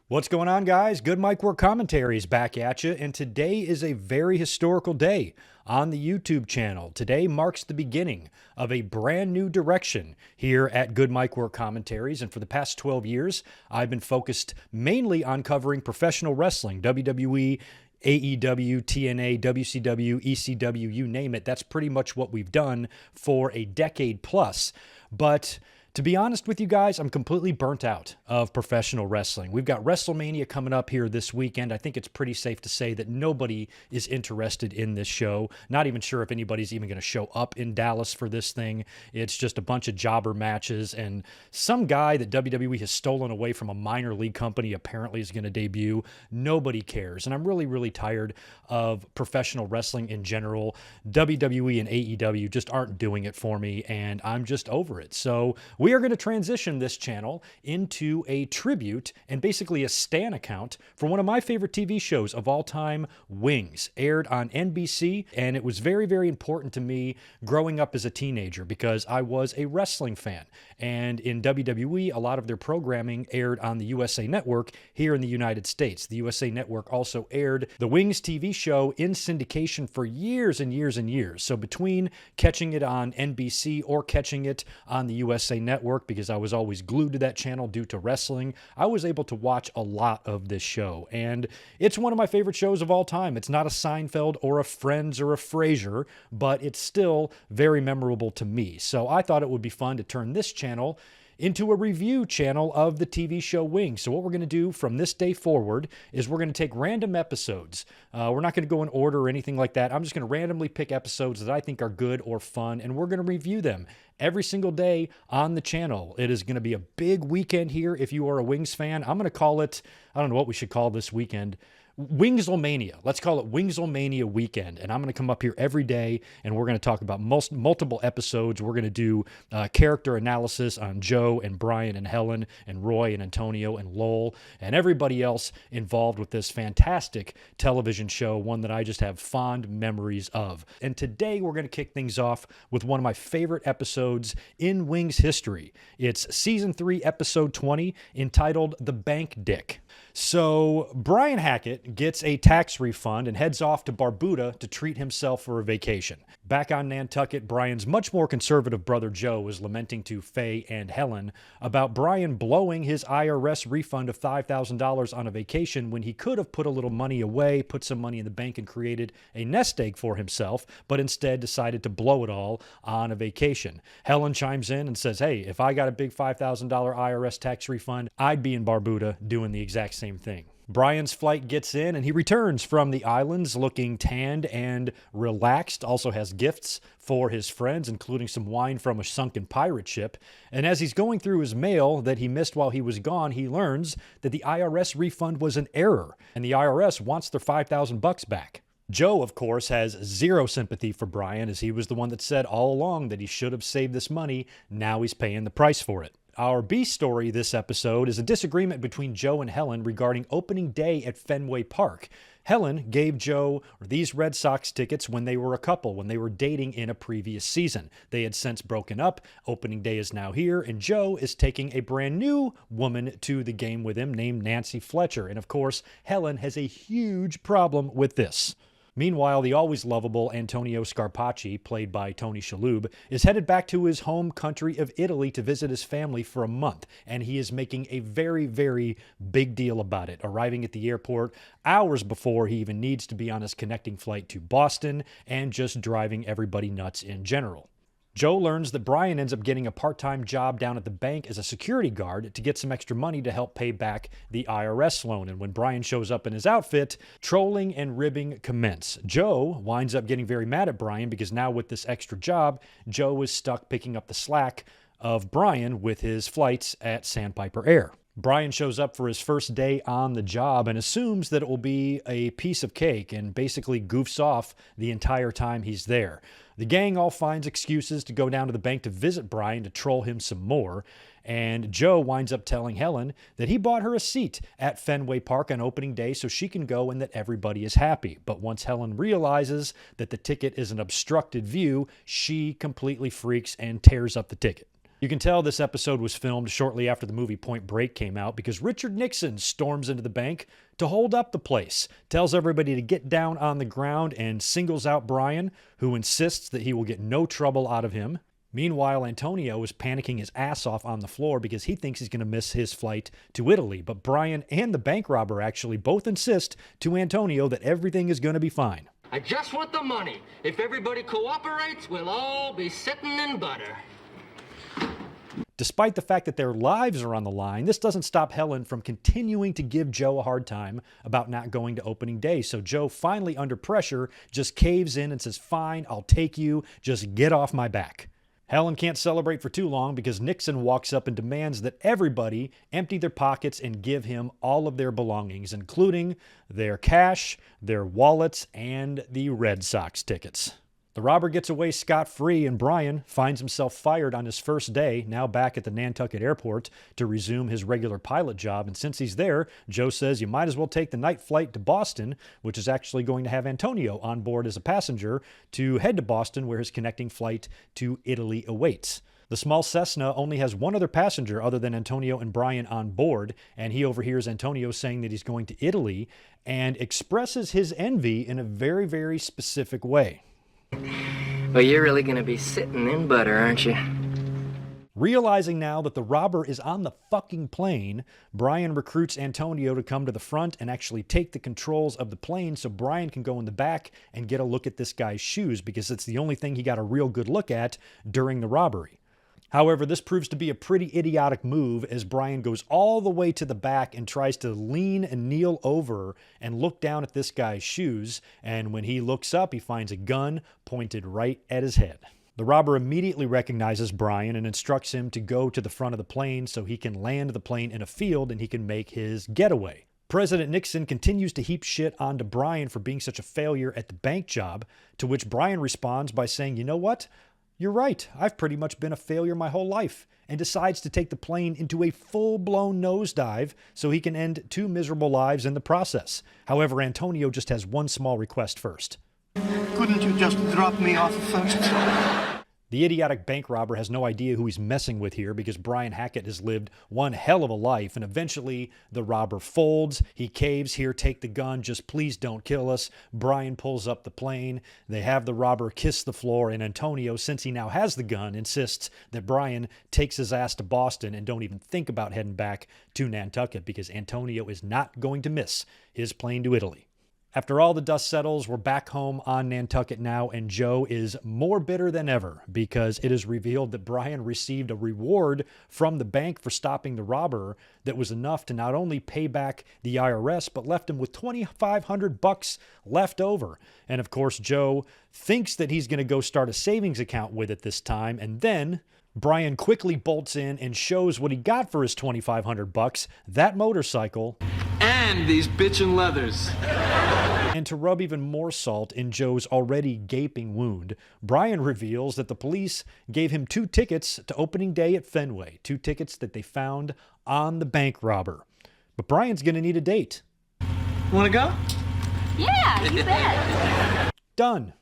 What's going on, guys? GoodMicWork Commentaries back at you, and today is a very historical day on the YouTube channel. Today marks the beginning of a brand new direction here at GoodMicWork Commentaries, and for the past 12 years, I've been focused mainly on covering professional wrestling, WWE, AEW, TNA, WCW, ECW, you name it. That's pretty much what we've done for a decade plus. But to be honest with you guys, I'm completely burnt out of professional wrestling. We've got WrestleMania coming up here this weekend. I think it's pretty safe to say that nobody is interested in this show. Not even sure if anybody's even going to show up in Dallas for this thing. It's just a bunch of jobber matches, and some guy that WWE has stolen away from a minor league company apparently is going to debut. Nobody cares, and I'm really, really tired of professional wrestling in general. WWE and AEW just aren't doing it for me, and I'm just over it. So we are going to transition this channel into a tribute and basically a stan account for one of my favorite TV shows of all time, Wings, aired on NBC, and it was very, very important to me growing up as a teenager because I was a wrestling fan. And in WWE, a lot of their programming aired on the USA Network here in the United States. The USA Network also aired the Wings TV show in syndication for years and years and years. So between catching it on NBC or catching it on the USA Network, because I was always glued to that channel due to wrestling, I was able to watch a lot of this show. And it's one of my favorite shows of all time. It's not a Seinfeld or a Friends or a Frasier, but it's still very memorable to me. So I thought it would be fun to turn this channel into a review channel of the TV show Wings. So what we're going to do from this day forward is we're going to take random episodes. We're not going to go in order or anything like that. I'm just going to randomly pick episodes that I think are good or fun, and we're going to review them every single day on the channel. It is going to be a big weekend here if you are a Wings fan. I'm going to call it, I don't know what we should call this weekend, Wingslemania. Let's call it Wingslemania weekend. And I'm going to come up here every day and we're going to talk about multiple episodes. We're going to do character analysis on Joe and Brian and Helen and Roy and Antonio and Lowell and everybody else involved with this fantastic television show, one that I just have fond memories of. And today we're going to kick things off with one of my favorite episodes in Wings history. It's season 3, episode 20, entitled The Bank Dick. So Brian Hackett gets a tax refund and heads off to Barbuda to treat himself for a vacation. Back on Nantucket, Brian's much more conservative brother Joe is lamenting to Faye and Helen about Brian blowing his IRS refund of $5,000 on a vacation when he could have put a little money away, put some money in the bank, and created a nest egg for himself, but instead decided to blow it all on a vacation. Helen chimes in and says, hey, if I got a big $5,000 IRS tax refund, I'd be in Barbuda doing the exact same thing. Brian's flight gets in and he returns from the islands looking tanned and relaxed, also has gifts for his friends, including some wine from a sunken pirate ship. And as he's going through his mail that he missed while he was gone, he learns that the IRS refund was an error and the IRS wants their $5,000 back. Joe, of course, has zero sympathy for Brian, as he was the one that said all along that he should have saved this money. Now he's paying the price for it. Our B story this episode is a disagreement between Joe and Helen regarding opening day at Fenway Park. Helen gave Joe these Red Sox tickets when they were a couple, when they were dating in a previous season. They had since broken up. Opening day is now here, and Joe is taking a brand new woman to the game with him named Nancy Fletcher. And of course, Helen has a huge problem with this. Meanwhile, the always lovable Antonio Scarpacci, played by Tony Shalhoub, is headed back to his home country of Italy to visit his family for a month, and he is making a very, very big deal about it, arriving at the airport hours before he even needs to be on his connecting flight to Boston, and just driving everybody nuts in general. Joe learns that Brian ends up getting a part-time job down at the bank as a security guard to get some extra money to help pay back the IRS loan. And when Brian shows up in his outfit, trolling and ribbing commence. Joe winds up getting very mad at Brian because now with this extra job, Joe is stuck picking up the slack of Brian with his flights at Sandpiper Air. Brian shows up for his first day on the job and assumes that it will be a piece of cake and basically goofs off the entire time he's there. The gang all finds excuses to go down to the bank to visit Brian to troll him some more, and Joe winds up telling Helen that he bought her a seat at Fenway Park on opening day so she can go and that everybody is happy. But once Helen realizes that the ticket is an obstructed view, she completely freaks and tears up the ticket. You can tell this episode was filmed shortly after the movie Point Break came out because Richard Nixon storms into the bank to hold up the place, tells everybody to get down on the ground, and singles out Brian, who insists that he will get no trouble out of him. Meanwhile, Antonio is panicking his ass off on the floor because he thinks he's going to miss his flight to Italy. But Brian and the bank robber actually both insist to Antonio that everything is going to be fine. I just want the money. If everybody cooperates, we'll all be sitting in butter. Despite the fact that their lives are on the line, this doesn't stop Helen from continuing to give Joe a hard time about not going to opening day. So Joe, finally under pressure, just caves in and says, "Fine, I'll take you. Just get off my back." Helen can't celebrate for too long because Nixon walks up and demands that everybody empty their pockets and give him all of their belongings, including their cash, their wallets, and the Red Sox tickets. The robber gets away scot-free, and Brian finds himself fired on his first day, now back at the Nantucket airport to resume his regular pilot job. And since he's there, Joe says you might as well take the night flight to Boston, which is actually going to have Antonio on board as a passenger, to head to Boston where his connecting flight to Italy awaits. The small Cessna only has one other passenger other than Antonio and Brian on board, and he overhears Antonio saying that he's going to Italy and expresses his envy in a very, very specific way. Well, you're really gonna be sitting in butter, aren't you? Realizing now that the robber is on the fucking plane, Brian recruits Antonio to come to the front and actually take the controls of the plane so Brian can go in the back and get a look at this guy's shoes because it's the only thing he got a real good look at during the robbery. However, this proves to be a pretty idiotic move as Brian goes all the way to the back and tries to lean and kneel over and look down at this guy's shoes. And when he looks up, he finds a gun pointed right at his head. The robber immediately recognizes Brian and instructs him to go to the front of the plane so he can land the plane in a field and he can make his getaway. President Nixon continues to heap shit onto Brian for being such a failure at the bank job, to which Brian responds by saying, "You know what? You're right. I've pretty much been a failure my whole life," and decides to take the plane into a full-blown nosedive so he can end 2 miserable lives in the process. However, Antonio just has one small request first. Couldn't you just drop me off first? The idiotic bank robber has no idea who he's messing with here because Brian Hackett has lived one hell of a life, and eventually the robber folds. He caves. "Here, take the gun. Just please don't kill us." Brian pulls up the plane. They have the robber kiss the floor, and Antonio, since he now has the gun, insists that Brian takes his ass to Boston and don't even think about heading back to Nantucket because Antonio is not going to miss his plane to Italy. After all the dust settles, we're back home on Nantucket now, and Joe is more bitter than ever because it is revealed that Brian received a reward from the bank for stopping the robber that was enough to not only pay back the IRS, but left him with $2,500 left over. And of course, Joe thinks that he's going to go start a savings account with it this time, and then Brian quickly bolts in and shows what he got for his $2,500, that motorcycle, and these bitchin' leathers. And to rub even more salt in Joe's already gaping wound, Brian reveals that the police gave him 2 tickets to opening day at Fenway, 2 tickets that they found on the bank robber. But Brian's going to need a date. Wanna go? Yeah, you bet. Done.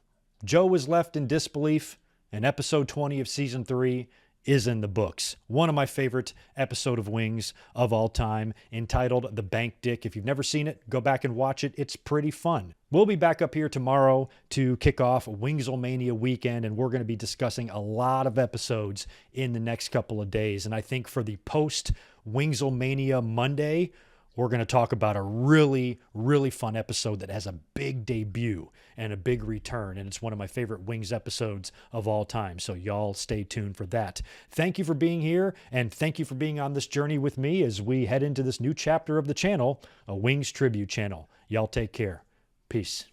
Joe is left in disbelief, and episode 20 of season 3 is in the books. One of my favorite episode of Wings of all time, entitled The Bank Dick. If you've never seen it, go back and watch it. It's pretty fun. We'll be back up here tomorrow to kick off Wingselmania weekend, and we're going to be discussing a lot of episodes in the next couple of days. And I think for the post-Wingselmania Monday, we're going to talk about a really, really fun episode that has a big debut and a big return. And it's one of my favorite Wings episodes of all time. So y'all stay tuned for that. Thank you for being here. And thank you for being on this journey with me as we head into this new chapter of the channel, a Wings tribute channel. Y'all take care. Peace.